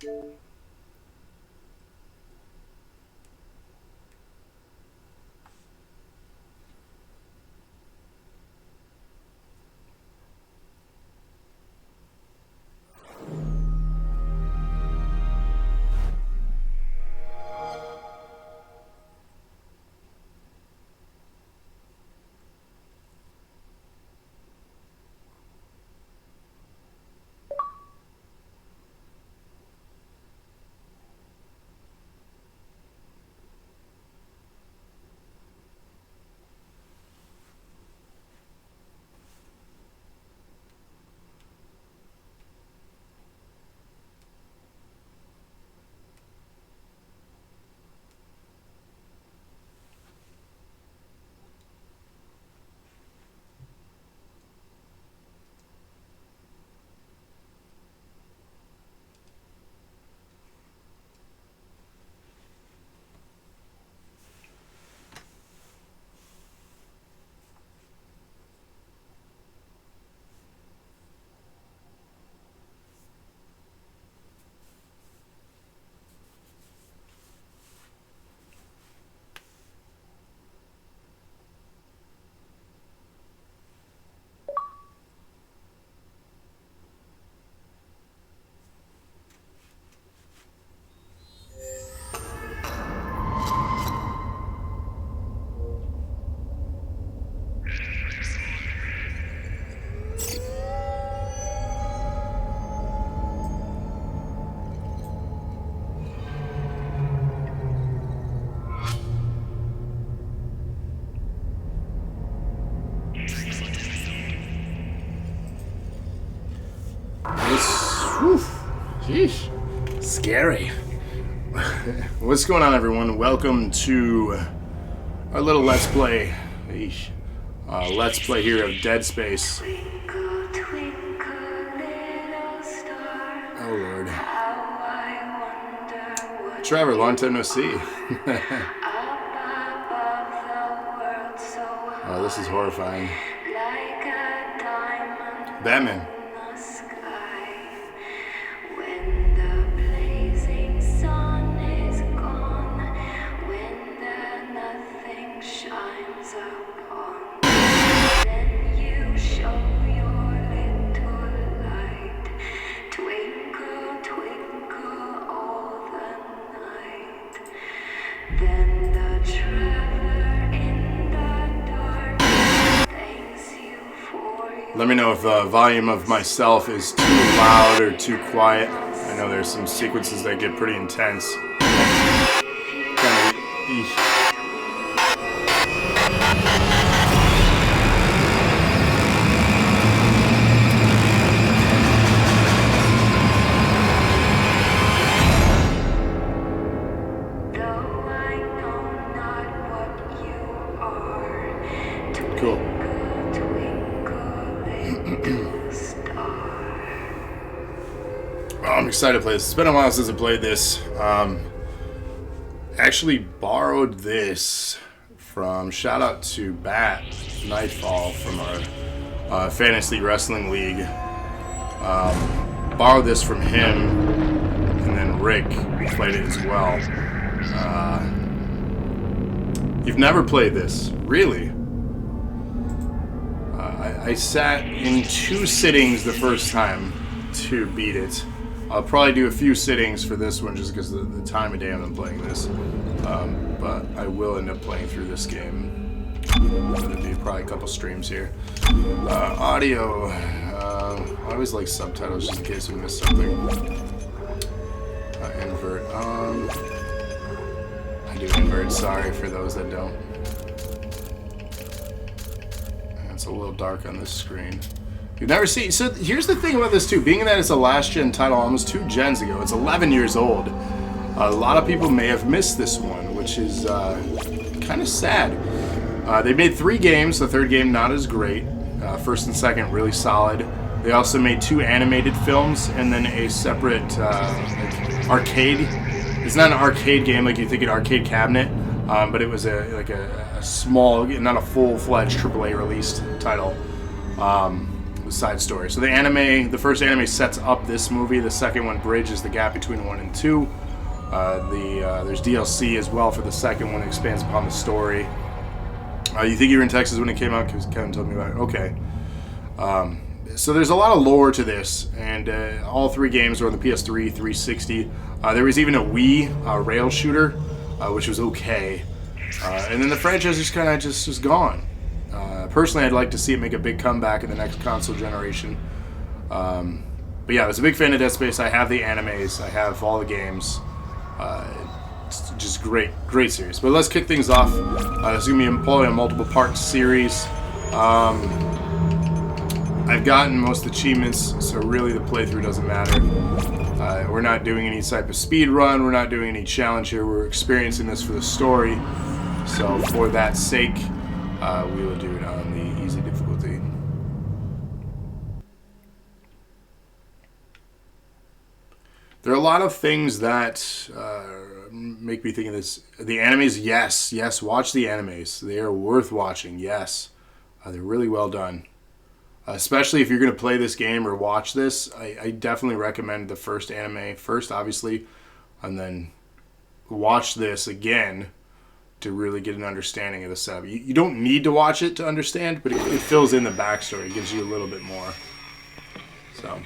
Sheesh. Scary. What's going on, everyone? Welcome to our little Let's Play. Let's Play here of Dead Space. Oh, Lord. Trevor, long time no see. Oh, this is horrifying. Batman. Let me know if the volume of myself is too loud or too quiet. I know there's some sequences that get pretty intense. Cool. I'm excited to play this. It's been a while since I played this. Actually borrowed this from, shout out to Bat Nightfall from our Fantasy Wrestling League. Borrowed this from him, and then Rick played it as well. You've never played this, really? I sat in 2 sittings the first time to beat it. I'll probably do a few sittings for this one just because of the time of day I'm playing this. But I will end up playing through this game. It'll be probably a couple streams here. Audio. I always like subtitles just in case we miss something. Invert. I do invert. Sorry for those that don't. It's a little dark on this screen. You've never seen... So here's the thing about this too. Being that it's a last gen title almost 2 gens ago, it's 11 years old. A lot of people may have missed this one, which is kind of sad. They made 3 games. The 3rd game not as great. First and second really solid. They also made 2 animated films and then a separate arcade. It's not an arcade game like you think an arcade cabinet, but it was a small, not a full-fledged AAA released title. side story. So the first anime sets up this movie. The second one bridges the gap between 1 and 2. There's DLC as well for the second one that expands upon the story. You think you were in Texas when it came out? Because Kevin told me about it. Okay. So there's a lot of lore to this, and all 3 games are on the PS3, 360. There was even a Wii rail shooter, which was okay. And then the franchise is kind of just gone. Personally, I'd like to see it make a big comeback in the next console generation. But yeah, I was a big fan of Dead Space. I have the animes. I have all the games. It's just great series. But let's kick things off. This is going to be probably a multiple-part series. I've gotten most achievements, so really the playthrough doesn't matter. We're not doing any type of speed run. We're not doing any challenge here. We're experiencing this for the story. So for that sake, we will do it on the easy difficulty. There are a lot of things that make me think of this. The animes, yes, watch the animes. They are worth watching, yes. They're really well done. Especially if you're going to play this game or watch this, I definitely recommend the first anime first, obviously, and then watch this again to really get an understanding of the setup. You don't need to watch it to understand, but it fills in the backstory. It gives you a little bit more. So,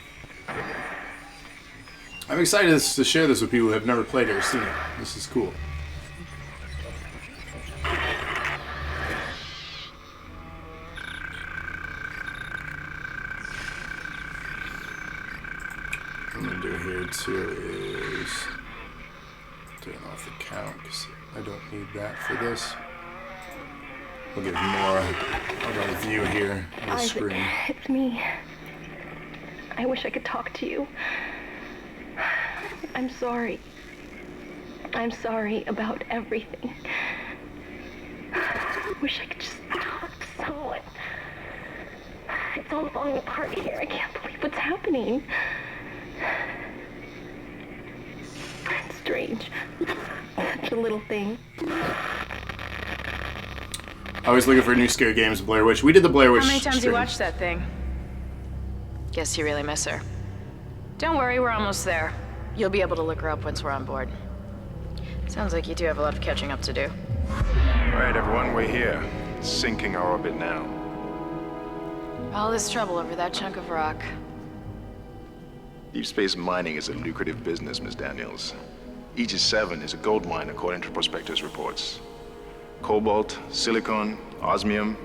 I'm excited to share this with people who have never played it or seen it. This is cool. What I'm going to do here too is turn off the count because I don't need that for this. We'll get more of a view here on the screen. It's me. I wish I could talk to you. I'm sorry. I'm sorry about everything. I wish I could just talk to someone. It's all falling apart here. I can't believe what's happening. It's strange. Such a little thing. Always looking for new scary games. Blair Witch. We did the Blair Witch. How many times stream. you watched that thing? Guess you really miss her. Don't worry, we're almost there. You'll be able to look her up once we're on board. Sounds like you do have a lot of catching up to do. All right, everyone, we're here. Sinking our orbit now. All this trouble over that chunk of rock. Deep space mining is a lucrative business, Ms. Daniels. Aegis 7 is a gold mine according to prospectors' reports. Cobalt, silicon, osmium.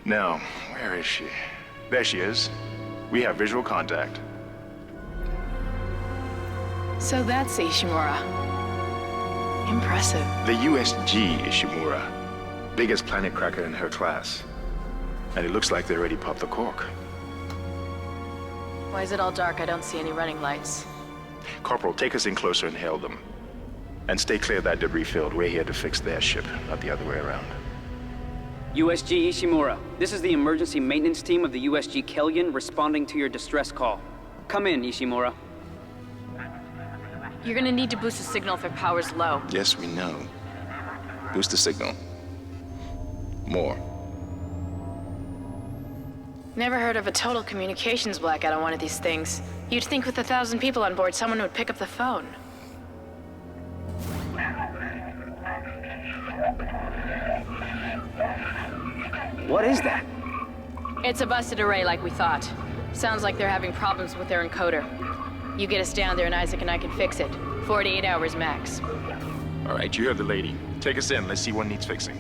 Now, where is she? There she is. We have visual contact. So that's Ishimura. Impressive. The USG Ishimura. Biggest planet cracker in her class. And it looks like they already popped the cork. Why is it all dark? I don't see any running lights. Corporal, take us in closer and hail them. And stay clear of that debris field. We're here to fix their ship, not the other way around. USG Ishimura, this is the emergency maintenance team of the USG Kellion responding to your distress call. Come in, Ishimura. You're gonna need to boost the signal if their power's low. Yes, we know. Boost the signal. More. Never heard of a total communications blackout on one of these things. You'd think with 1,000 people on board, someone would pick up the phone. What is that? It's a busted array like we thought. Sounds like they're having problems with their encoder. You get us down there and Isaac and I can fix it. 48 hours max. All right, you heard the lady. Take us in. Let's see what needs fixing.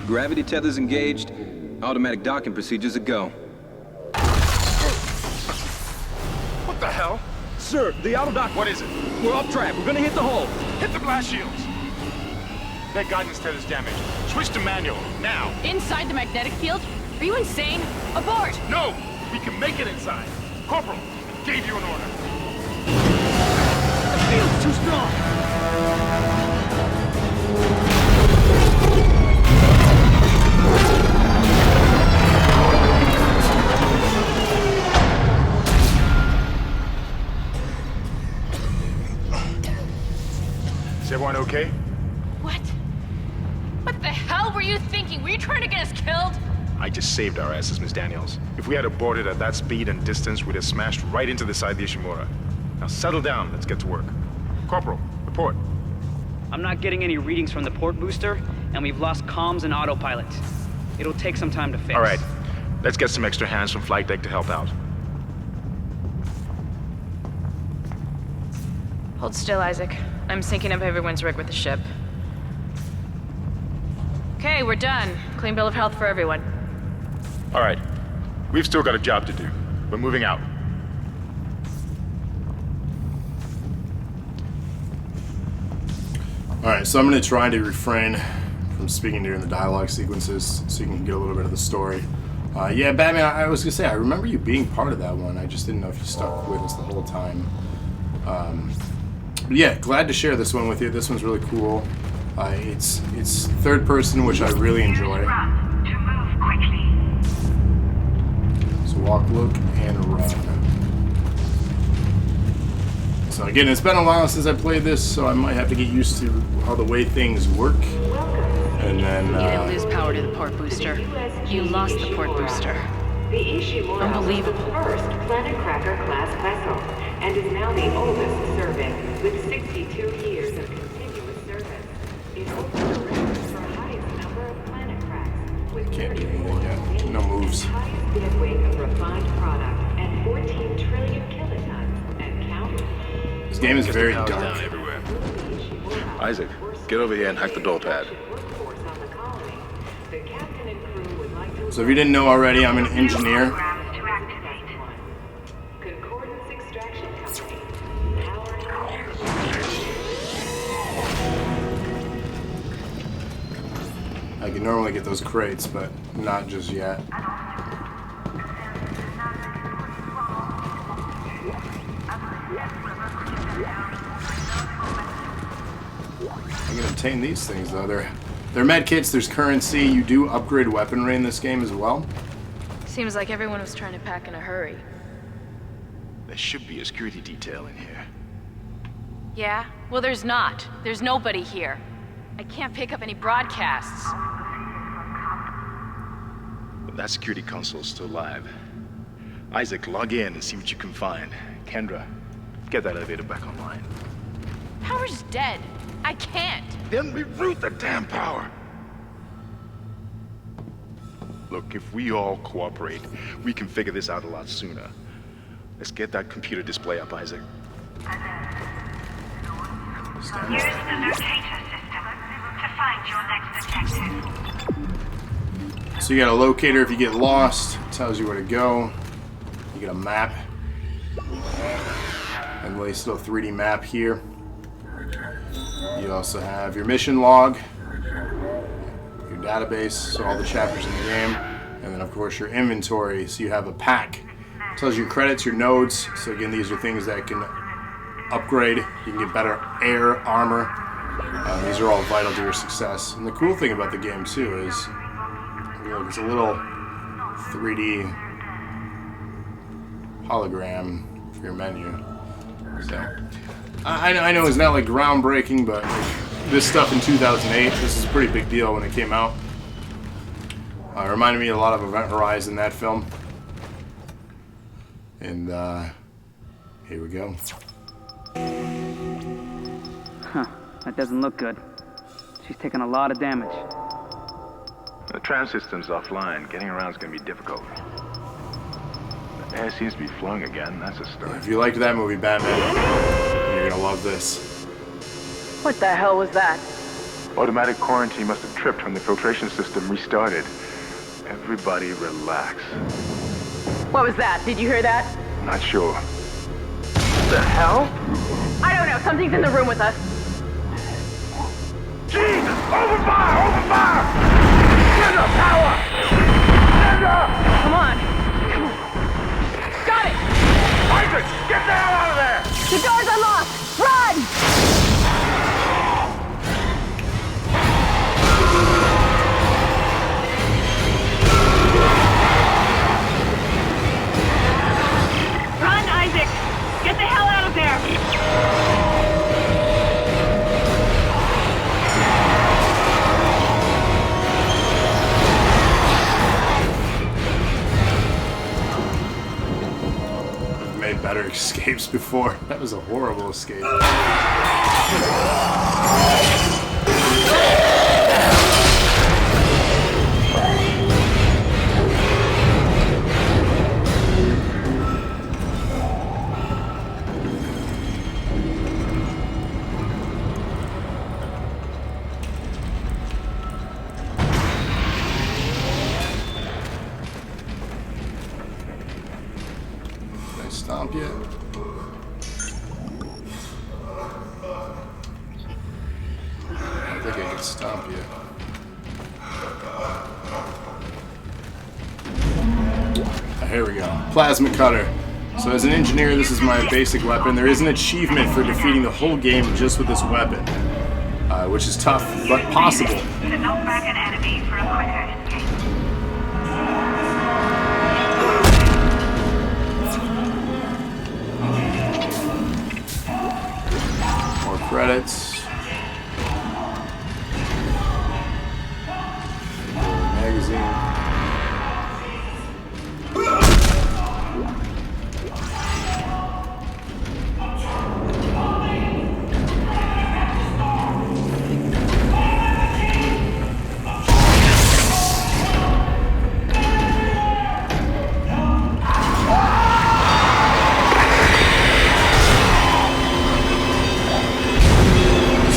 Gravity tethers engaged. Automatic docking procedures a go. What the hell? Sir, the auto dock. What is it? We're off track. We're gonna hit the hull. Hit the blast shields! Their guidance tether's damaged. Switch to manual, now! Inside the magnetic field? Are you insane? Abort! No! We can make it inside! Corporal, gave you an order. The field's too strong. Is everyone okay? What? What the hell were you thinking? Were you trying to get us killed? I just saved our asses, Miss Daniels. If we had aborted at that speed and distance, we'd have smashed right into the side of the Ishimura. Now settle down, let's get to work. Corporal, report. I'm not getting any readings from the port booster, and we've lost comms and autopilot. It'll take some time to fix. All right, let's get some extra hands from flight deck to help out. Hold still, Isaac. I'm syncing up everyone's rig with the ship. Okay, we're done. Clean bill of health for everyone. All right, we've still got a job to do. We're moving out. Alright, so I'm going to try to refrain from speaking during the dialogue sequences so you can get a little bit of the story. Yeah, Batman, I was going to say, I remember you being part of that one. I just didn't know if you stuck with us the whole time. But yeah, glad to share this one with you. This one's really cool. It's third person, which I really enjoy. So walk, look, and run. So again, it's been a while since I played this, so I might have to get used to how the way things work. And then You didn't lose power to the port booster. You lost the port booster. The Ishimura Unbelievable. was the first Planet Cracker class vessel, and is now the oldest serving, with 62 years of continuous service. It holds the record for highest number of planet cracks, with can't do anything yet. No moves. highest dead weight of refined product, and 14 trillion kilotons, and counting. this game is very Power's dark. down everywhere. Isaac, get over here and hack the door pad. Workforce on the colony. The captain and crew would like to So if you didn't know already, I'm an engineer. Concordance Extraction Company. Powering all. I can normally get those crates, but not just yet. I can obtain these things though. They're med kits, there's currency, you do upgrade weaponry in this game as well. Seems like everyone was trying to pack in a hurry. There should be a security detail in here. Yeah? Well, there's not. There's nobody here. I can't pick up any broadcasts. But that security console's still live. Isaac, log in and see what you can find. Kendra, get that elevator back online. Power's dead. I can't. Then reroute the damn power! Look, if we all cooperate, we can figure this out a lot sooner. Let's get that computer display up, Isaac. Use the locator system to find your next objective. So you got a locator if you get lost, it tells you where to go. You get a map. And we still a 3D map here. You also have your mission log, your database, so all the chapters in the game, and then of course your inventory, so you have a pack. It tells you your credits, your nodes, so again these are things that can upgrade, you can get better air, armor. These are all vital to your success. And the cool thing about the game too is, look, it's a little 3D hologram for your menu. So I know it's not like groundbreaking, but this stuff in 2008, this is a pretty big deal when it came out. It reminded me a lot of Event Horizon, that film. And here we go. Huh. That doesn't look good. She's taken a lot of damage. The tram system's offline. Getting around's gonna be difficult. The air seems to be flowing again. That's a start. If you liked that movie, Batman, you're gonna love this. What the hell was that? Automatic quarantine must have tripped when the filtration system restarted. Everybody relax. What was that? Did you hear that? Not sure. The hell? I don't know. Something's in the room with us. Jesus! Open fire! Open fire! Send up! Power! Send up! Come on. Got it! Isaac! Get the hell out of there! The door's unlocked! Run! Run, Isaac! Get the hell out of there! made better escapes before. That was a horrible escape. Stomp yet? I don't think I can stomp yet. Here we go. Plasma cutter. So as an engineer, this is my basic weapon. There is an achievement for defeating the whole game just with this weapon, which is tough, but possible. To knock back an enemy for a quicker escape. Credits. Magazine.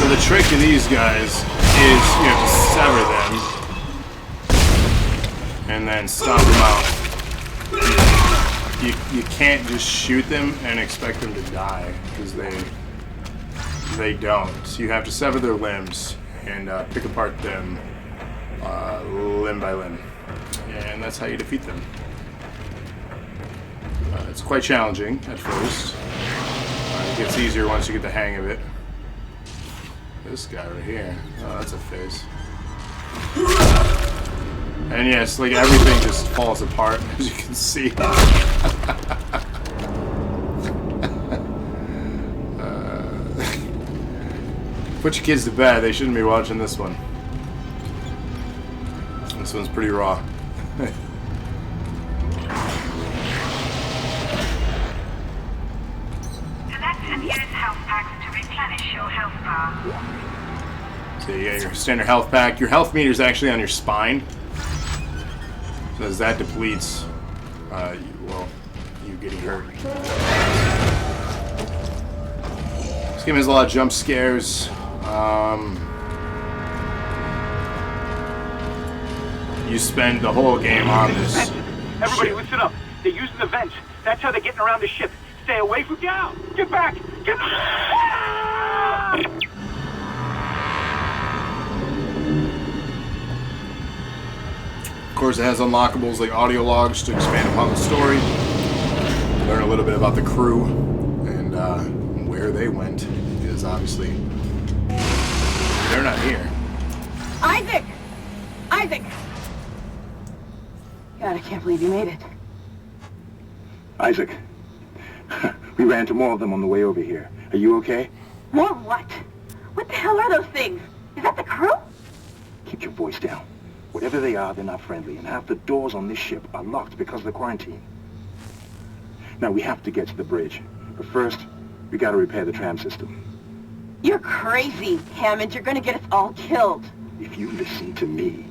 The trick to these guys is you have to sever them and then stomp them out. You can't just shoot them and expect them to die because they don't. So you have to sever their limbs and pick apart them limb by limb, and that's how you defeat them. It's quite challenging at first. It gets easier once you get the hang of it. This guy right here. Oh, that's a face. And yes, like everything just falls apart, as you can see. Put your kids to bed. They shouldn't be watching this one. This one's pretty raw. Select and use health packs to replenish your health bar. So you got your standard health pack. Your health meter is actually on your spine. So as that depletes, you getting hurt. This game has a lot of jump scares. You spend the whole game on this. Everybody ship. listen up. They're using the vents. That's how they're getting around the ship. Stay away from down. Get back. Get back. Of course, it has unlockables like audio logs to expand upon the story. Learn a little bit about the crew and where they went, because obviously they're not here. Isaac! Isaac! God, I can't believe you made it. Isaac, we ran into more of them on the way over here. Are you okay? More what? What the hell are those things? Is that the crew? Keep your voice down. Whatever they are, they're not friendly, and half the doors on this ship are locked because of the quarantine. Now, we have to get to the bridge. But first, we gotta repair the tram system. You're crazy, Hammond. You're gonna get us all killed. If you listen to me,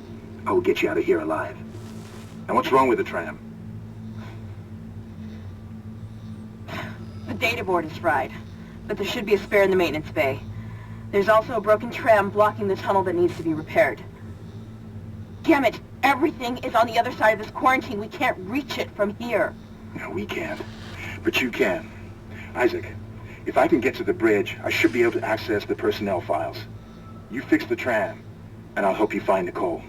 I will get you out of here alive. Now, what's wrong with the tram? The data board is fried, but there should be a spare in the maintenance bay. There's also a broken tram blocking the tunnel that needs to be repaired. Damn it! Everything is on the other side of this quarantine. We can't reach it from here. No, we can't. But you can. Isaac, if I can get to the bridge, I should be able to access the personnel files. You fix the tram, and I'll help you find Nicole.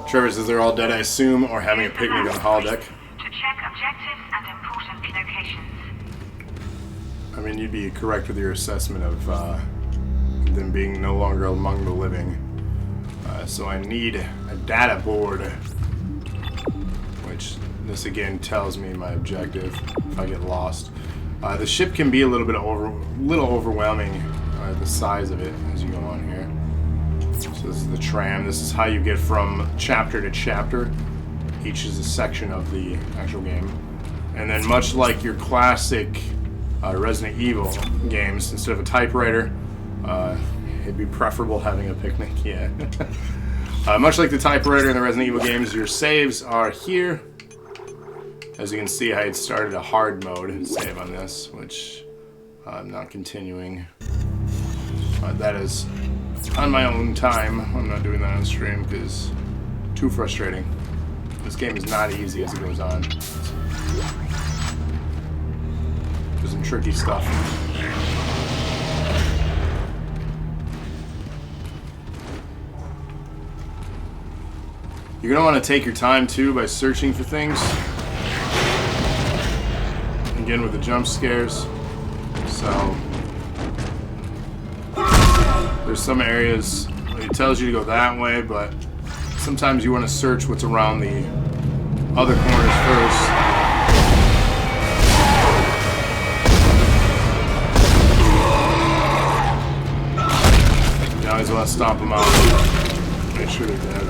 Trevor says they're all dead, I assume, or having a picnic on the holodeck. To check objectives and important locations. I mean, you'd be correct with your assessment of them being no longer among the living. So I need a data board, which this again tells me my objective if I get lost. The ship can be a little bit overwhelming, the size of it as you go on here. So this is the tram. This is how you get from chapter to chapter. Each is a section of the actual game. And then much like your classic Resident Evil games, instead of a typewriter, it'd be preferable having a picnic, yeah. Much like the typewriter in the Resident Evil games, your saves are here. As you can see, I had started a hard mode save on this, which I'm not continuing. That is on my own time. I'm not doing that on stream because too frustrating. This game is not easy as it goes on. There's some tricky stuff. You're gonna want to take your time too by searching for things. Again with the jump scares. So there's some areas it tells you to go that way, but sometimes you want to search what's around the other corners first. You always want to stomp them out. Make sure they're dead.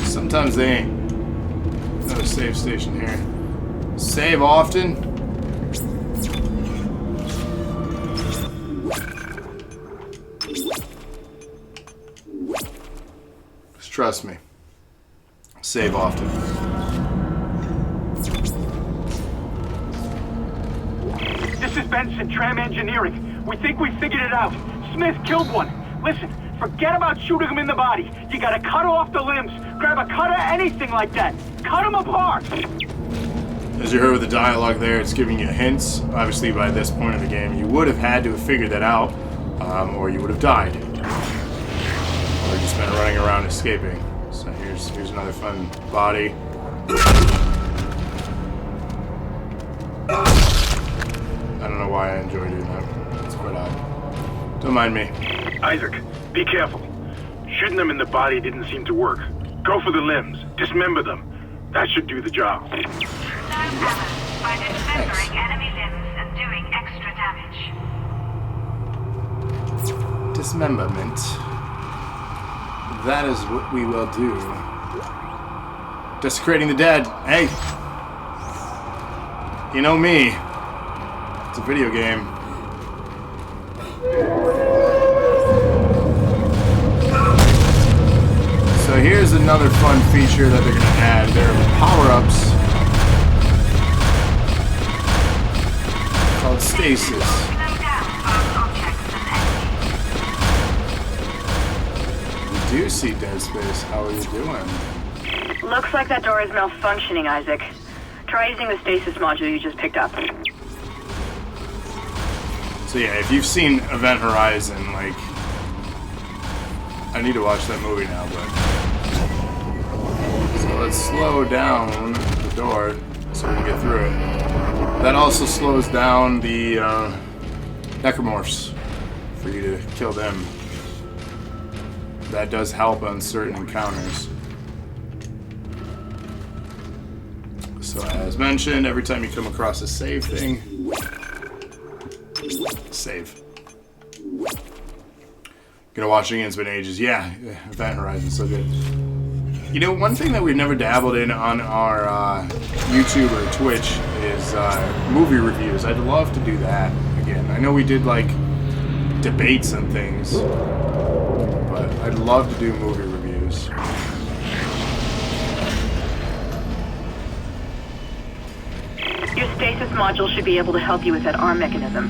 Sometimes they ain't. Another save station here. Save often. Just trust me. Save often. This is Benson, Tram Engineering. We think we figured it out. Smith killed one. Listen, forget about shooting him in the body. You gotta cut off the limbs. Grab a cutter, anything like that. Cut them apart. As you heard with the dialogue there, it's giving you hints. Obviously, by this point of the game, you would have had to have figured that out, or you would have died. Or just been running around escaping. So here's another fun body. I don't know why I enjoy doing that. It's quite odd. Don't mind me. Isaac, be careful. Shooting them in the body didn't seem to work. Go for the limbs. Dismember them. That should do the job. No error by dismembering enemy limbs and doing extra damage. Dismemberment. That is what we will do. Desecrating the dead. Hey! You know me. It's a video game. So here's another fun feature that they're going to add. There are power-ups called stasis. We do see Dead Space. How are you doing? Looks like that door is malfunctioning, Isaac. Try using the stasis module you just picked up. So yeah, if you've seen Event Horizon, like, I need to watch that movie now, but... So let's slow down the door so we can get through it. That also slows down the necromorphs for you to kill them. That does help on certain encounters. So as mentioned, every time you come across a save thing, save. Gonna watch it again, it's been ages. Yeah, Event Horizon's so good. You know, one thing that we've never dabbled in on our YouTube or Twitch is movie reviews. I'd love to do that again. I know we did like debates and things, but I'd love to do movie reviews. Your stasis module should be able to help you with that arm mechanism.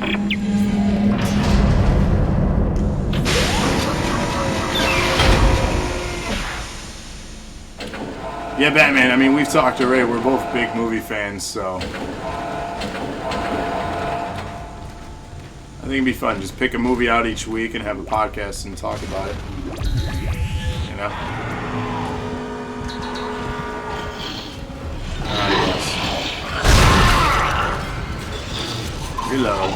Yeah, Batman, I mean, we've talked already. We're both big movie fans, so... I think it'd be fun. Just pick a movie out each week and have a podcast and talk about it. You know? Yes. Reload.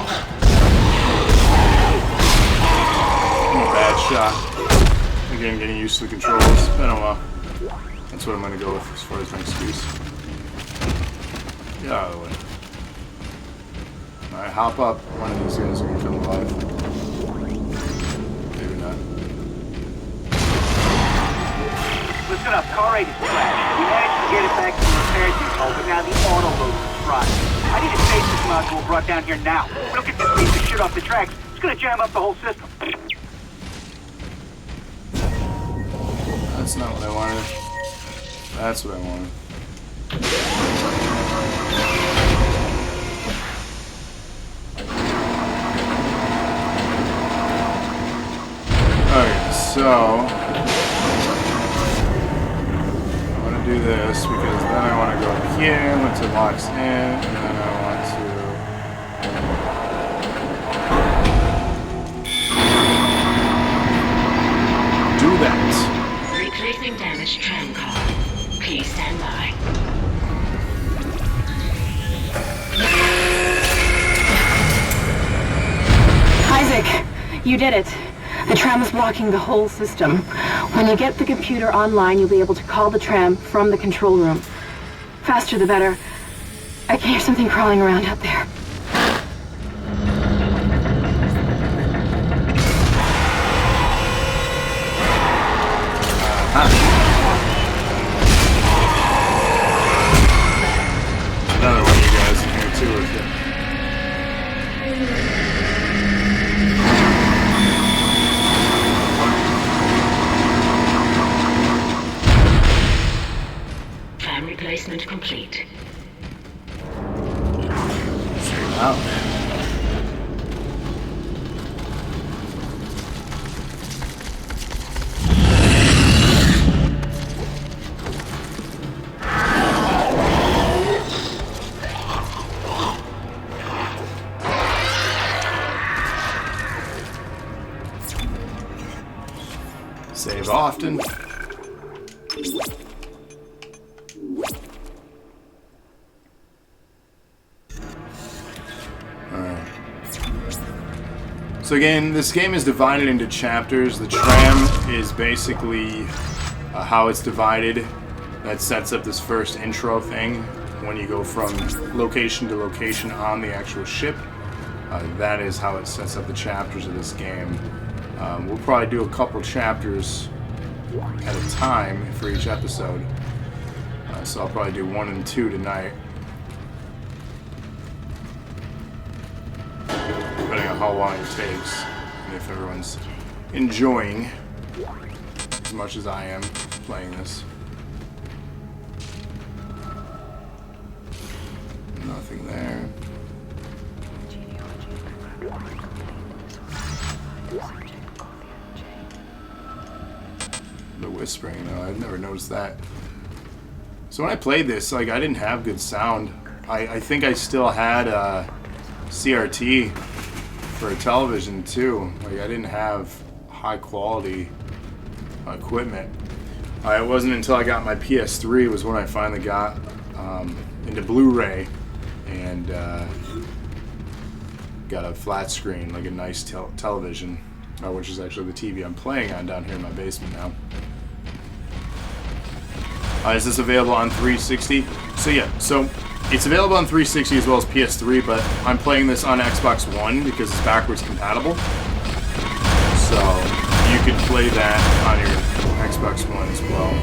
Bad shot. Again, getting used to the controls. It's been a while. That's what I'm going to go with as far as my excuse. Get out of the way. Alright, hop up. One of these guys are going to come alive. Maybe not. Listen up, car 8 is crashed. We managed to get it back to the repair depot, but now the auto loader is fried. I need a stasis module brought down here now. We don't get this piece of shit off the tracks, it's gonna jam up the whole system. That's not what I wanted. That's what I wanted. Okay, so I want to do this because then I want to go here once it locks in, and then I want to do that. Replacing damaged tram car. Please stand by. Isaac, you did it. The tram is blocking the whole system. When you get the computer online, you'll be able to call the tram from the control room. Faster the better. I can hear something crawling around out there. Another one of you guys in here too with it. Tram replacement complete. Out. Save often. Alright. So again, this game is divided into chapters. The tram is basically how it's divided. That sets up this first intro thing. When you go from location to location on the actual ship, that is how it sets up the chapters of this game. We'll probably do a couple chapters at a time for each episode. So I'll probably do 1 and 2 tonight. Depending on how long it takes. And if everyone's enjoying as much as I am playing this. Nothing there. The whispering, though, I've never noticed that. So when I played this, like, I didn't have good sound. I think I still had CRT for a television too. Like, I didn't have high quality equipment. It wasn't until I got my PS3 was when I finally got into Blu-ray and got a flat screen, like a nice television, which is actually the TV I'm playing on down here in my basement now. Is this available on 360? So yeah, so it's available on 360 as well as PS3, but I'm playing this on Xbox One because it's backwards compatible. So you can play that on your Xbox One as well.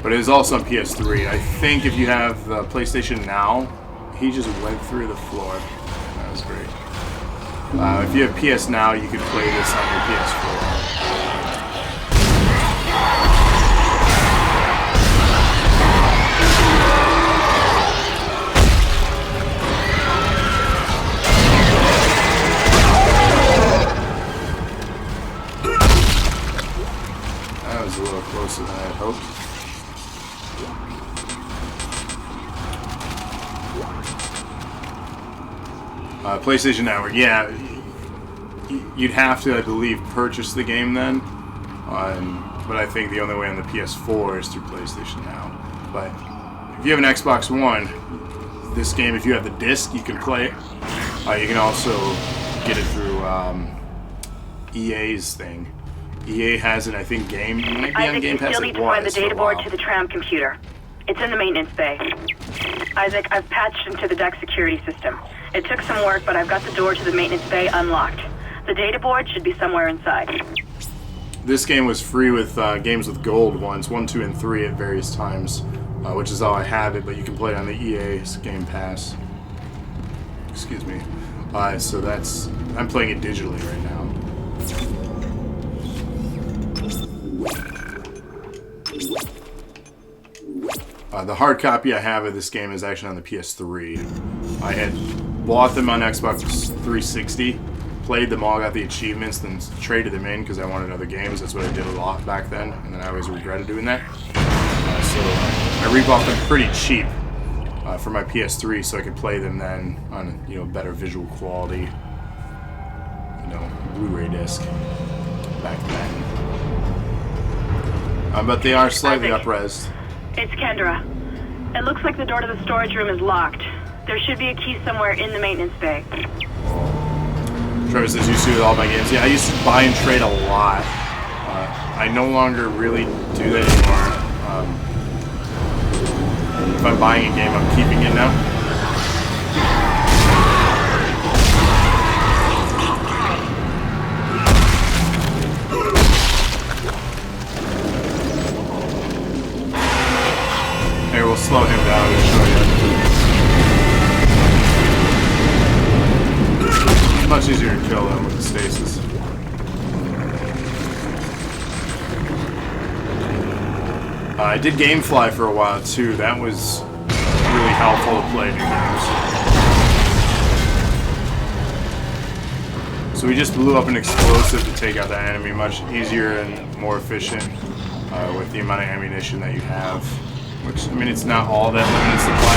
But it is also on PS3. I think if you have the PlayStation Now, he just went through the floor. That was great. If you have PS Now, you can play this on your PS4. That was a little closer than I had hoped. PlayStation Network, yeah. You'd have to, I believe, purchase the game then. But I think the only way on the PS4 is through PlayStation Now. But if you have an Xbox One, this game, if you have the disc, you can play it. You can also get it through EA's thing. EA has it, I think, Game. It might be on Game Pass. Isaac, you still need to find the data board to the tram computer. It's in the maintenance bay. Isaac, I've patched into the deck security system. It took some work, but I've got the door to the maintenance bay unlocked. The data board should be somewhere inside. this game was free with games with gold once, 1, 2, and 3 at various times, which is how I have it. But you can play it on the EA's Game Pass. Excuse me. So that's I'm playing it digitally right now. The hard copy I have of this game is actually on the PS3. I had bought them on Xbox 360, played them all, got the achievements, then traded them in because I wanted other games. That's what I did a lot back then, and then I always regretted doing that. So I rebought them pretty cheap for my PS3 so I could play them then on, you know, better visual quality, you know, Blu-ray disc back then. But they are slightly up-resed. It's Kendra. It looks like the door to the storage room is locked. There should be a key somewhere in the maintenance bay. Trevor says, used to with all my games. Yeah, I used to buy and trade a lot. I no longer really do that anymore. If I'm buying a game, I'm keeping it now. Here, we'll slow him down and show you. It's much easier to kill them with the stasis. I did Gamefly for a while too. That was really helpful to play new games. So we just blew up an explosive to take out that enemy. Much easier and more efficient with the amount of ammunition that you have. Which, I mean, it's not all that limited supply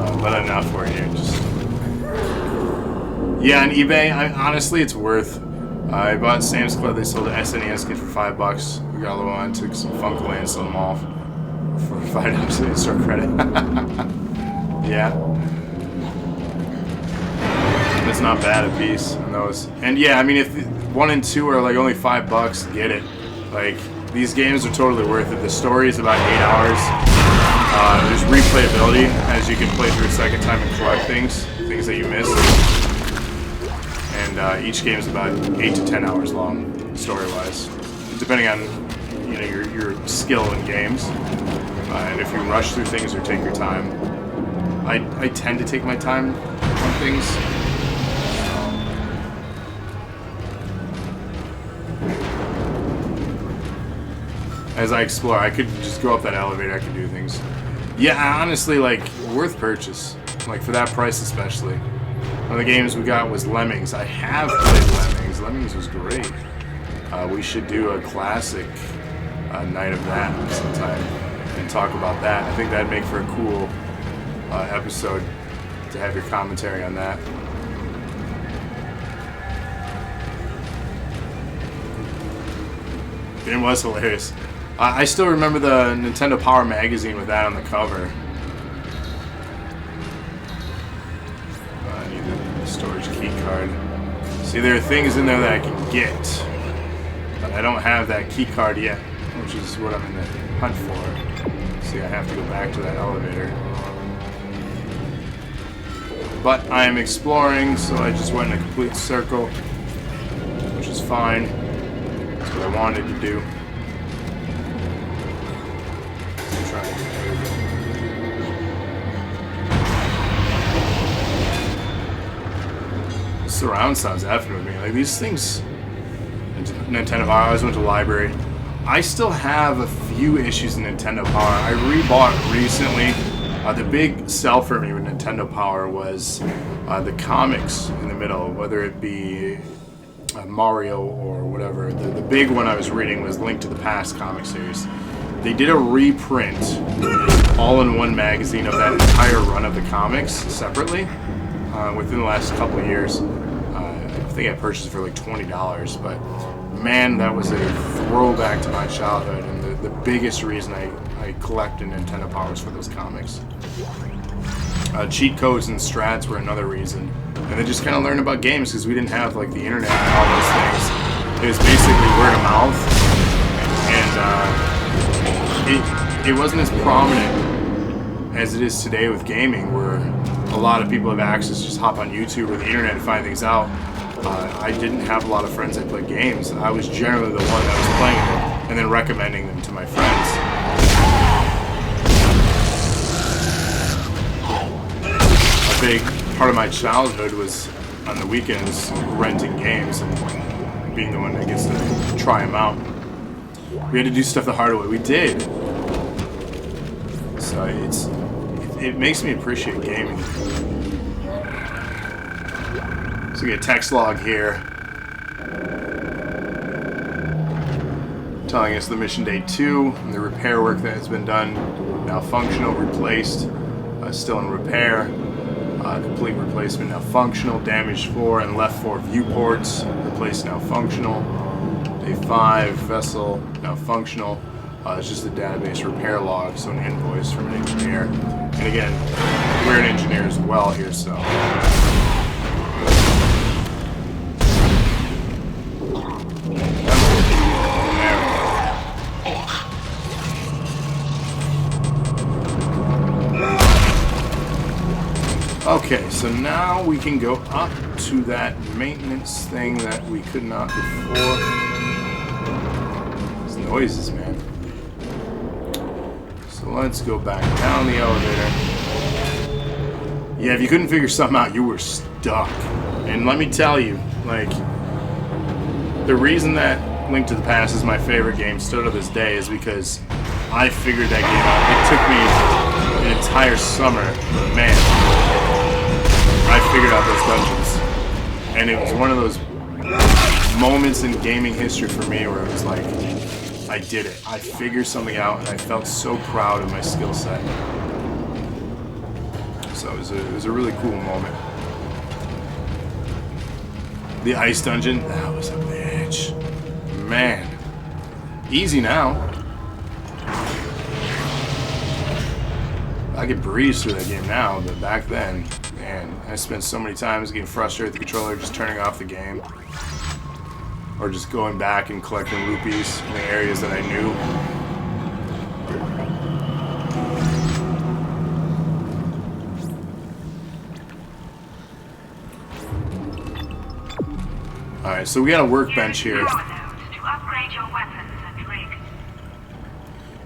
ammo. But enough for you. Just yeah, on eBay, honestly, it's worth. I bought Sam's Club. They sold an SNES kit for $5. We got a little on, took some Funkland and sold them off for $5 in store credit. Yeah. It's not bad a piece on those. And yeah, I mean, if 1 and 2 are like only $5, get it. Like, these games are totally worth it. The story is about 8 hours. There's replayability, as you can play through a second time and collect things that you missed. And each game is about 8 to 10 hours long, story-wise, depending on, you know, your skill in games. And if you rush through things or take your time, I tend to take my time on things. As I explore, I could just go up that elevator, I could do things. Yeah, honestly, like, worth purchase. Like, for that price especially. One of the games we got was Lemmings. I have played Lemmings. Lemmings was great. We should do a classic night of that sometime and talk about that. I think that'd make for a cool episode to have your commentary on that. It was hilarious. I still remember the Nintendo Power magazine with that on the cover. I need the storage key card. See, there are things in there that I can get, but I don't have that key card yet, which is what I'm in the hunt for. See, I have to go back to that elevator. But I am exploring, so I just went in a complete circle, which is fine. That's what I wanted to do. Surround sounds effing with me. Like, these things, Nintendo Power, I always went to the library. I still have a few issues in Nintendo Power. I rebought recently. The big sell for me with Nintendo Power was the comics in the middle, whether it be Mario or whatever. The big one I was reading was Link to the Past comic series. They did a reprint, all-in-one magazine of that entire run of the comics separately within the last couple of years. I think I purchased it for like $20, but man, that was a throwback to my childhood, and the biggest reason I collected Nintendo Power was for those comics. Cheat codes and strats were another reason, and then just kind of learn about games because we didn't have like the internet and all those things. It was basically word of mouth, and it wasn't as prominent as it is today with gaming, where a lot of people have access, just hop on YouTube or the internet to find things out. I didn't have a lot of friends that played games. I was generally the one that was playing them and then recommending them to my friends. A big part of my childhood was on the weekends renting games and being the one that gets to try them out. We had to do stuff the hard way. We did. So it makes me appreciate gaming. So we get a text log here telling us the mission day 2, and the repair work that has been done, now functional, replaced, still in repair, complete replacement, now functional, damaged 4 and left 4 viewports, replaced, now functional. Day 5, vessel, now functional. It's just a database repair log, so an invoice from an engineer. And again, we're an engineer as well here, so. Okay, so now we can go up to that maintenance thing that we could not before. These noises, man. So let's go back down the elevator. Yeah, if you couldn't figure something out, you were stuck. And let me tell you, like, the reason that Link to the Past is my favorite game still to this day is because I figured that game out. It took me an entire summer, but man, I figured out those dungeons. And it was one of those moments in gaming history for me where it was like, I did it. I figured something out, and I felt so proud of my skill set. So it was a really cool moment. The ice dungeon, that was a bitch. Man. Easy now. I could breeze through that game now, but back then, man, I spent so many times getting frustrated with the controller, just turning off the game. Or just going back and collecting rupees in the areas that I knew. Alright, so we got a workbench here.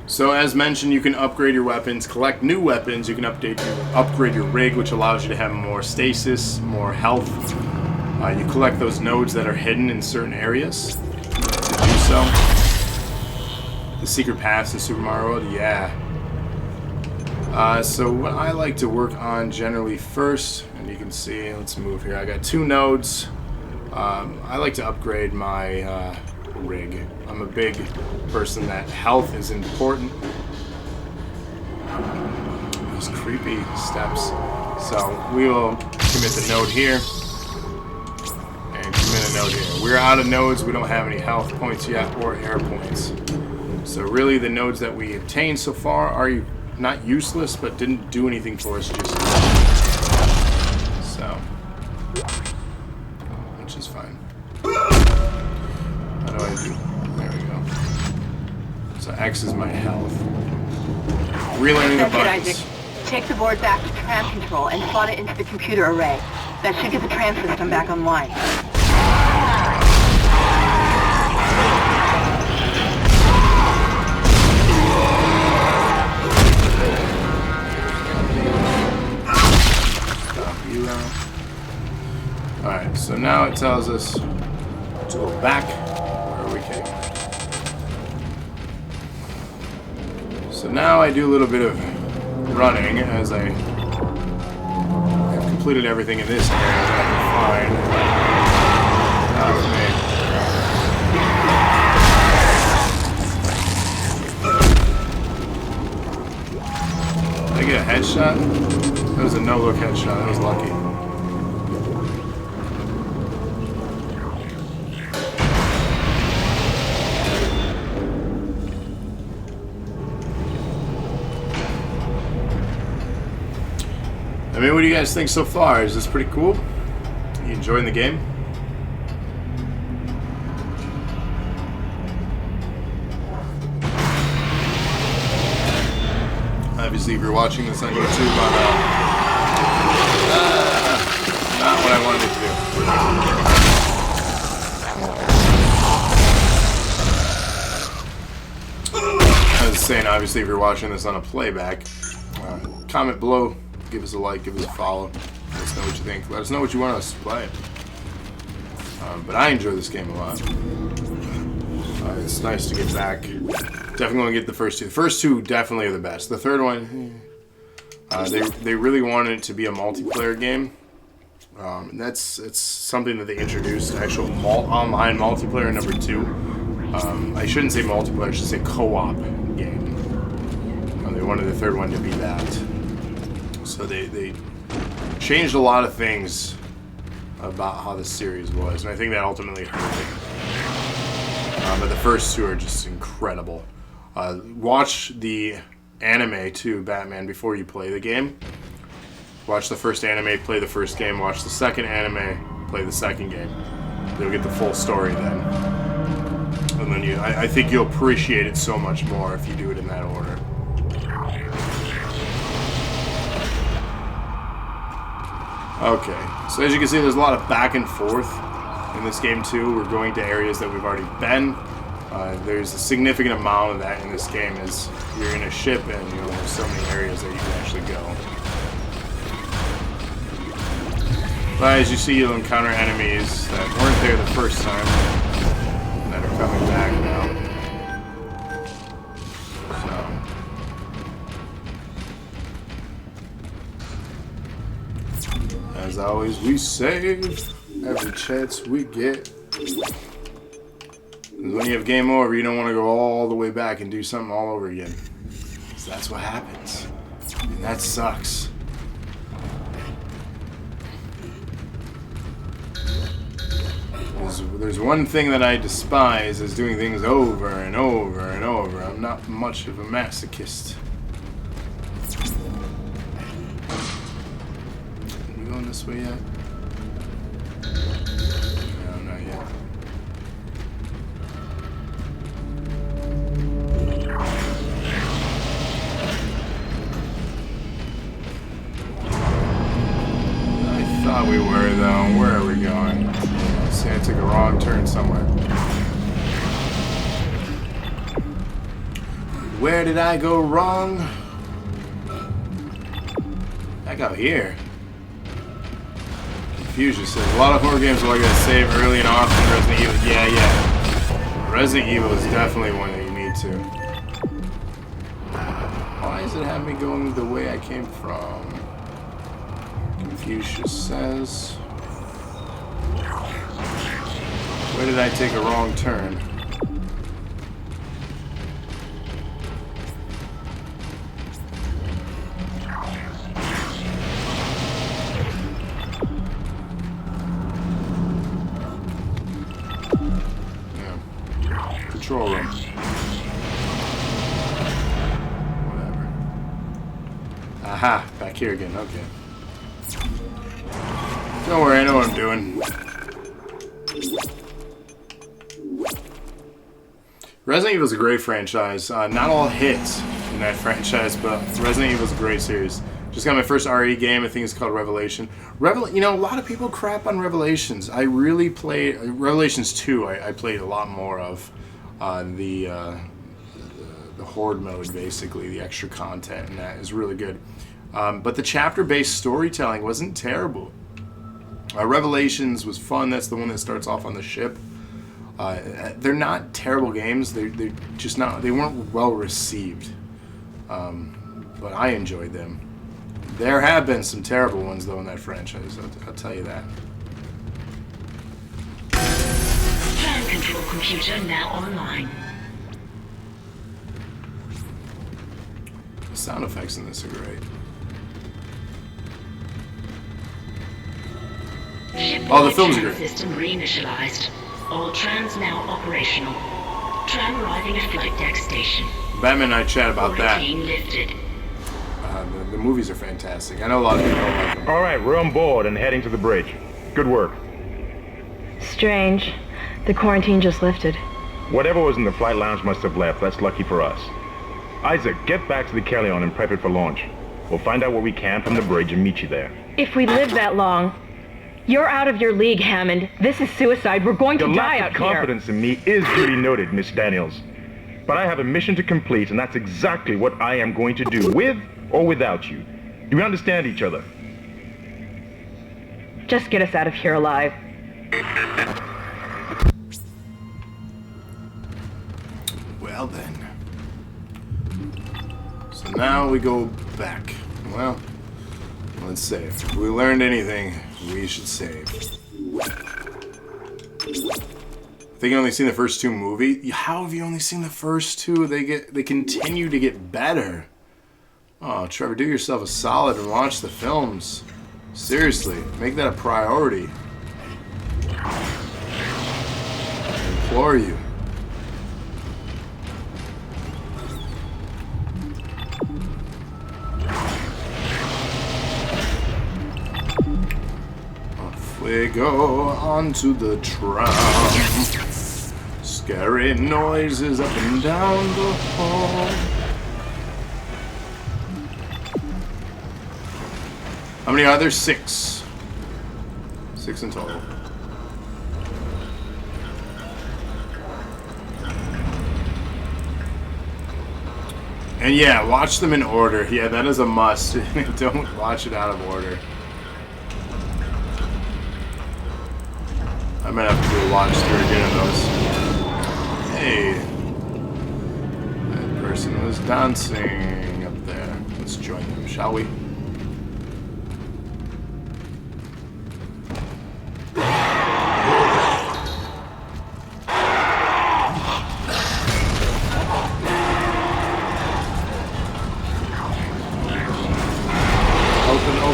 So as mentioned, you can upgrade your weapons, collect new weapons, you can upgrade your rig, which allows you to have more stasis, more health. You collect those nodes that are hidden in certain areas to do so. The secret paths in Super Mario World, yeah. So what I like to work on generally first, and you can see, let's move here, I got 2 nodes. I like to upgrade my rig. I'm a big person that health is important. Those creepy steps. So we will commit the node here. Commit a node here. We're out of nodes. We don't have any health points yet or air points. So really the nodes that we obtained so far are not useless, but didn't do anything for us just yet. So, which is fine. How do I do? There we go. So X is my health. Relearning the buttons. Isaac. Take the board back to tram control and slot it into the computer array. That should get the tram system back online. Alright, so now it tells us to go back where we came. So now I do a little bit of running as I have completed everything in this area that I can find. Did I get a headshot? That was a no-look headshot. That was lucky. I mean, what do you guys think so far? Is this pretty cool? You enjoying the game? Obviously, if you're watching this on YouTube I was saying, obviously, if you're watching this on a playback, comment below, give us a like, give us a follow, let us know what you think, let us know what you want us to play. But I enjoy this game a lot. It's nice to get back. Definitely going to get the first two. The first two definitely are the best. The third one, they really wanted it to be a multiplayer game. It's something that they introduced, actual online multiplayer number 2. I shouldn't say multiplayer, I should say co-op game. They wanted the third one to be that. So they changed a lot of things about how the series was, and I think that ultimately hurt it. But the first two are just incredible. Watch the anime too, Batman, before you play the game. Watch the first anime, play the first game. Watch the second anime, play the second game. You'll get the full story then. And then I think you'll appreciate it so much more if you do it in that order. Okay, so as you can see, there's a lot of back and forth in this game too. We're going to areas that we've already been. There's a significant amount of that in this game as you're in a ship and there's so many areas that you can actually go. But as you see, you'll encounter enemies that weren't there the first time that are coming back now. As always, we save every chance we get. When you have game over, you don't want to go all the way back and do something all over again. So that's what happens. And that sucks. There's one thing that I despise is doing things over and over and over. I'm not much of a masochist. This way yet? No, not yet. I thought we were though. Where are we going? See, I took a wrong turn somewhere. Where did I go wrong? Back out here. Fusion says a lot of horror games are like that, save early and often. Resident Evil, yeah. Resident Evil is definitely one that you need to. Why does it have me going the way I came from? Confucius says. Where did I take a wrong turn? Control room. Whatever. Aha, back here again, okay. Don't worry, I know what I'm doing. Resident Evil is a great franchise. Not all hits in that franchise, but Resident Evil is a great series. Just got my first RE game. I think it's called Revelation. You know, a lot of people crap on Revelations. I really played Revelations 2. I played a lot more of. The horde mode, basically, the extra content, and that is really good. But the chapter-based storytelling wasn't terrible. Revelations was fun. That's the one that starts off on the ship. They're not terrible games. They're just not. They weren't well received. But I enjoyed them. There have been some terrible ones though in that franchise. I'll tell you that. Plan control computer now online. The sound effects in this are great. Oh, the films are great. System reinitialized. All trams now operational. Tram arriving at flight deck station. Batman and I chat about that. Lifted. The movies are fantastic. I know a lot of people don't like them. All right, we're on board and heading to the bridge. Good work. Strange. The quarantine just lifted. Whatever was in the flight lounge must have left. That's lucky for us. Isaac, get back to the Kellion and prep it for launch. We'll find out what we can from the bridge and meet you there. If we live that long. You're out of your league, Hammond. This is suicide. We're going to Your die lack out of here. confidence in me is duly noted, Miss Daniels. But I have a mission to complete, and that's exactly what I am going to do, with or without you. Do we understand each other? Just get us out of here alive. Well then. So now we go back. Well, let's save. If we learned anything, we should save. I think you only seen the first two movies. How have you only seen the first two? They continue to get better. Oh, Trevor, do yourself a solid and watch the films. Seriously, make that a priority. I implore you. Off we go onto the tram. Scary noises up and down the hall. How many are there? 6. 6 in total. And yeah, watch them in order. Yeah, that is a must. Don't watch it out of order. I might have to do a watch through again of those. Hey. That person was dancing up there. Let's join them, shall we?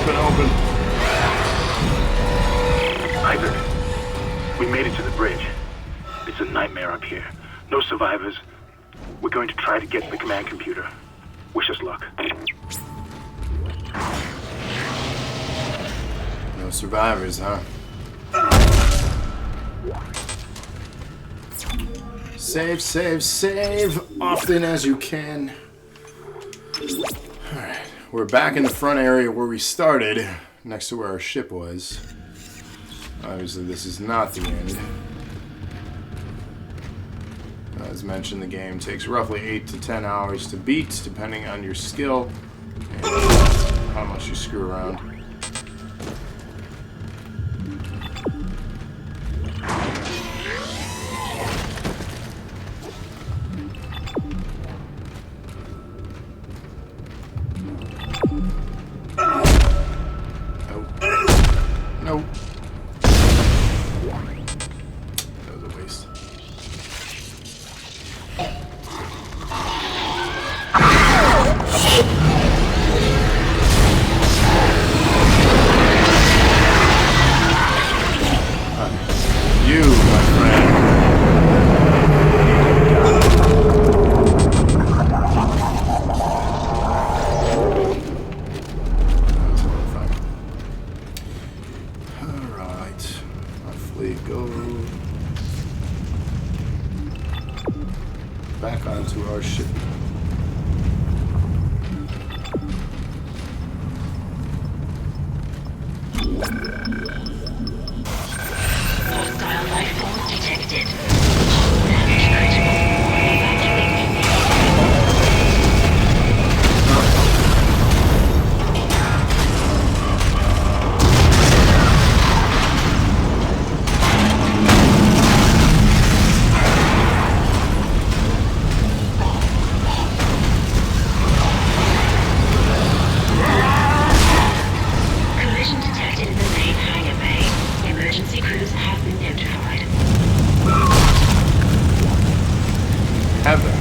Open. Isaac, we made it to the bridge. It's a nightmare up here. No survivors. We're going to try to get to the command computer. Wish us luck. No survivors, huh? Save often as you can. Alright, we're back in the front area where we started, next to where our ship was. Obviously, this is not the end. As mentioned, the game takes roughly 8 to 10 hours to beat, depending on your skill and how much you screw around. Nope. That was a waste. You, my friend. Alright. Off we go. Back onto our ship. Hostile life forms detected. Damage critical. Collision detected in the main hangar bay. Emergency crews have been notified. Have them.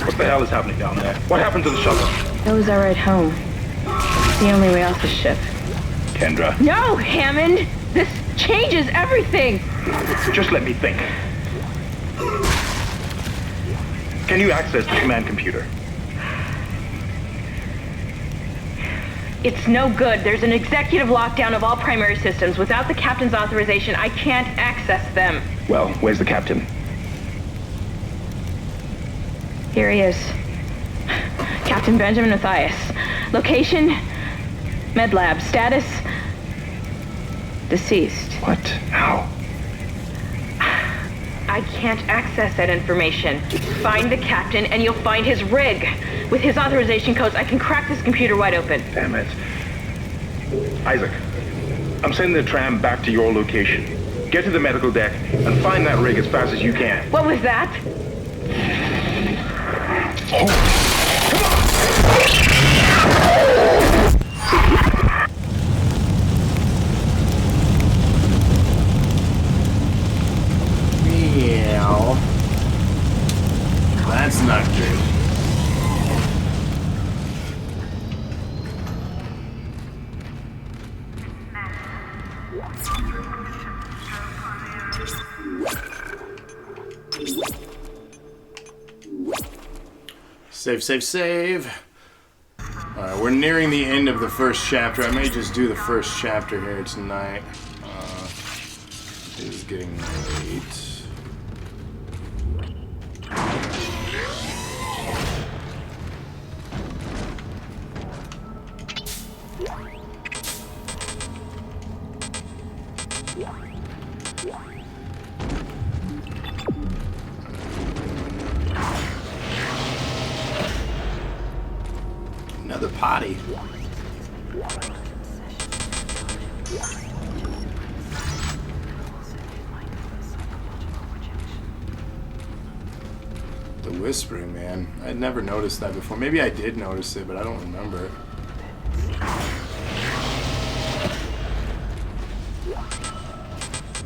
What the hell is happening down there? What happened to the shuttle? That was our ride home. It's the only way off the ship. Kendra, No, Hammond! This changes everything! just let me think. Can you access the command computer? It's no good. There's an executive lockdown of all primary systems. Without the captain's authorization, I can't access them. Well, where's the captain? Here he is. Captain Benjamin Mathias. Location? Med lab. Status? Deceased. What? How? I can't access that information. Find the captain and you'll find his rig. With his authorization codes, I can crack this computer wide open. Damn it. Isaac, I'm sending the tram back to your location. Get to the medical deck and find that rig as fast as you can. What was that? Meow. That's not good. Save, save, save. Alright, we're nearing the end of the first chapter. I may just do the first chapter here tonight. It is getting late. Another potty. The whispering, man. I'd never noticed that before. Maybe I did notice it, but I don't remember it.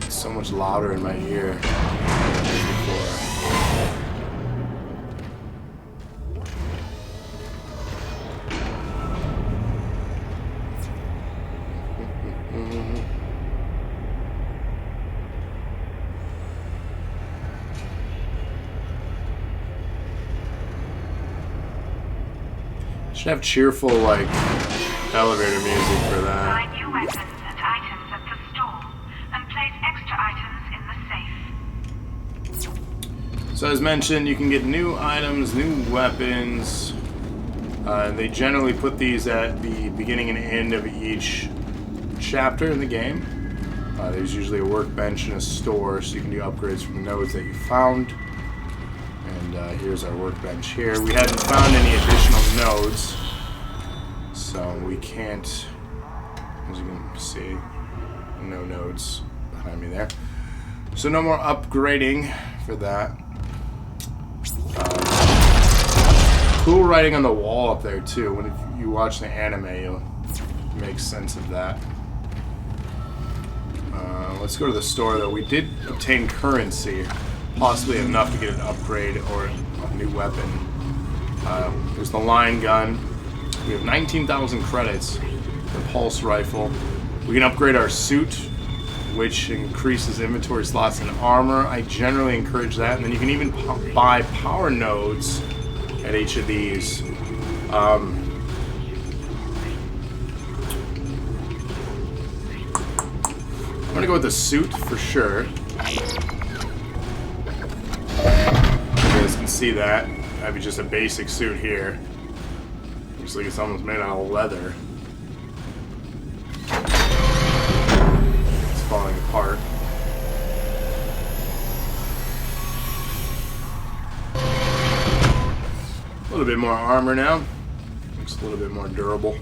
It's so much louder in my ear than before. Should have cheerful, like, elevator music for that. Find new weapons and items at the store, and place extra items in the safe. So as mentioned, you can get new items, new weapons. They generally put these at the beginning and end of each chapter in the game. There's usually a workbench and a store, so you can do upgrades from the nodes that you found. And here's our workbench here. We hadn't found any additional nodes, so we can't, as you can see, no nodes behind me there. So no more upgrading for that. Cool writing on the wall up there too. When you watch the anime, you'll make sense of that. Let's go to the store though. We did obtain currency, possibly enough to get an upgrade or a new weapon. There's the line gun. We have 19,000 credits. The pulse rifle. We can upgrade our suit, which increases inventory slots and armor. I generally encourage that. And then you can even buy power nodes at each of these. I'm gonna go with the suit for sure. You guys can see that. I have just a basic suit here. Looks like it's almost made out of leather. It's falling apart. A little bit more armor now. Looks a little bit more durable.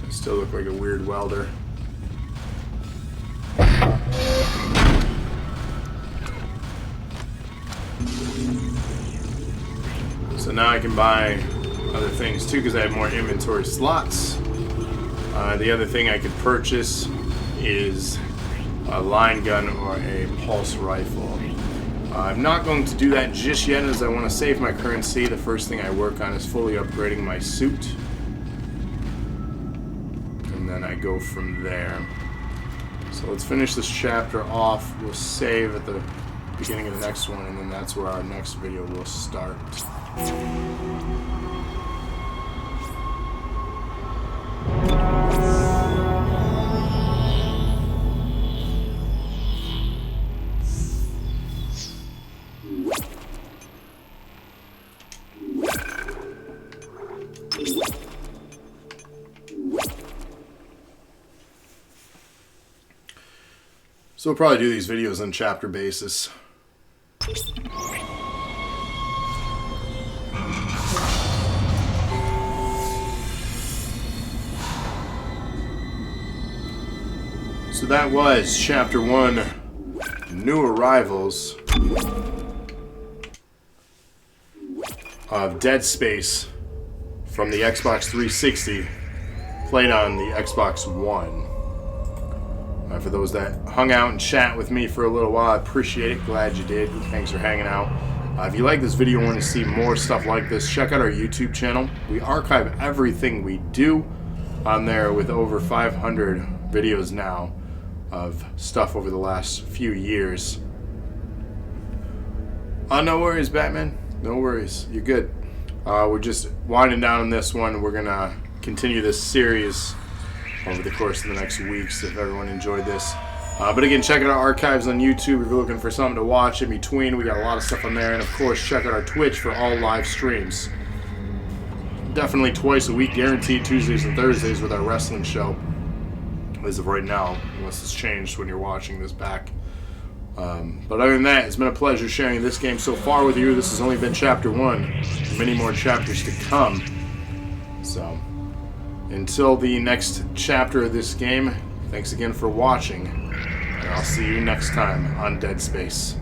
I still look like a weird welder. So now I can buy other things too because I have more inventory slots. The other thing I could purchase is a line gun or a pulse rifle. I'm not going to do that just yet as I want to save my currency. The first thing I work on is fully upgrading my suit. And then I go from there. So let's finish this chapter off. We'll save at the beginning of the next one, and then that's where our next video will start. So we'll probably do these videos on chapter basis. So that was Chapter 1, New Arrivals of Dead Space from the Xbox 360, played on the Xbox One. For those that hung out and chat with me for a little while, I appreciate it. Glad you did. Thanks for hanging out. If you like this video and want to see more stuff like this, check out our YouTube channel. We archive everything we do on there with over 500 videos now of stuff over the last few years. No worries, Batman. No worries. You're good. We're just winding down on this one. We're going to continue this series over the course of the next weeks if everyone enjoyed this. But again, check out our archives on YouTube if you're looking for something to watch in between. We got a lot of stuff on there. And of course, check out our Twitch for all live streams. Definitely twice a week, guaranteed, Tuesdays and Thursdays with our wrestling show. As of right now, unless it's changed when you're watching this back. But other than that, it's been a pleasure sharing this game so far with you. This has only been Chapter 1. Many more chapters to come. So, until the next chapter of this game, thanks again for watching, and I'll see you next time on Dead Space.